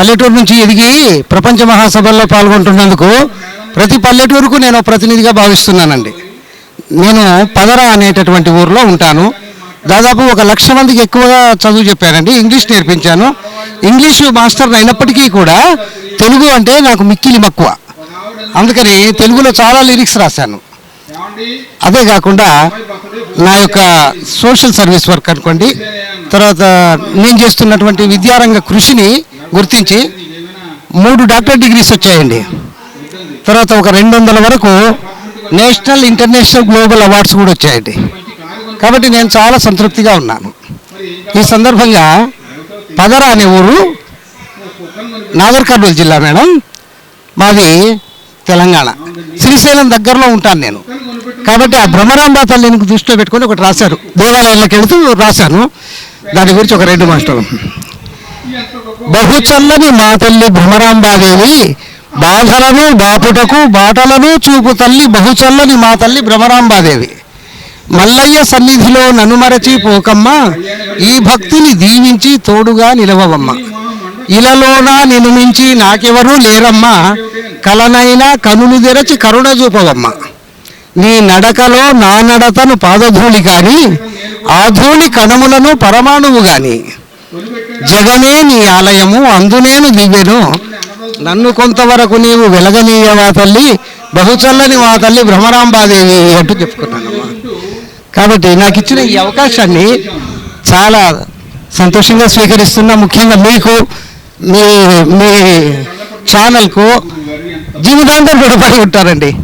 పల్లెటూరు నుంచి ఎదిగి ప్రపంచ మహాసభల్లో పాల్గొంటున్నందుకు ప్రతి పల్లెటూరుకు నేను ప్రతినిధిగా భావిస్తున్నానండి. నేను పదర అనేటటువంటి ఊరిలో ఉంటాను. దాదాపు 1,00,000 మందికి ఎక్కువగా చదువు చెప్పానండి. ఇంగ్లీష్ నేర్పించాను. ఇంగ్లీషు మాస్టర్ అయినప్పటికీ కూడా తెలుగు అంటే నాకు మిక్కిలి మక్కువ. అందుకని తెలుగులో చాలా లిరిక్స్ రాశాను. అదే కాకుండా నా యొక్క సోషల్ సర్వీస్ వర్క్ అనుకోండి, తర్వాత నేను చేస్తున్నటువంటి విద్యారంగ కృషిని గుర్తించి 3 డాక్టర్ డిగ్రీస్ వచ్చాయండి. తర్వాత ఒక 200 వరకు నేషనల్, ఇంటర్నేషనల్, గ్లోబల్ అవార్డ్స్ కూడా వచ్చాయండి. కాబట్టి నేను చాలా సంతృప్తిగా ఉన్నాను. ఈ సందర్భంగా పదర అనే ఊరు నాగర్ కర్నూలు జిల్లా మేడం, మాది తెలంగాణ, శ్రీశైలం దగ్గరలో ఉంటాను నేను. కాబట్టి ఆ భ్రమరాంబ తల్లిని దృష్టిలో పెట్టుకొని ఒకటి రాశారు, దేవాలయంలోకి వెళుతూ రాశాను. దాని గురించి ఒక 2 మాటలు. బహుచల్లని మా తల్లి భ్రమరాంబాదేవి, బాధలను బాపుటకు బాటలను చూపు తల్లి, బహుచల్లని మా తల్లి భ్రమరాంబాదేవి. మల్లయ్య సన్నిధిలో నన్ను మరచి పోకమ్మ, ఈ భక్తిని దీవించి తోడుగా నిలవవమ్మ. ఇలలోన నిన్ను మించి నాకెవరూ లేరమ్మా, కలనైనా కనులు తెరచి కరుణ చూపవమ్మ. నీ నడకలో నా నడతను పాదధూళి కాని, ఆ ధూళి కణములను పరమాణువు గాని. జగమే నీ ఆలయము అందునేను దివ్యను, నన్ను కొంతవరకు నీవు వెలగనీయవా తల్లి, బహుచల్లని మా తల్లి భ్రమరాంబాదేవి అంటూ చెప్పుకున్నానమ్మా. కాబట్టి నాకు ఇచ్చిన ఈ అవకాశాన్ని చాలా సంతోషంగా స్వీకరిస్తున్నా. ముఖ్యంగా మీకు, మీ ఛానల్కు జీవితాంతం రుణపడి ఉంటారండి.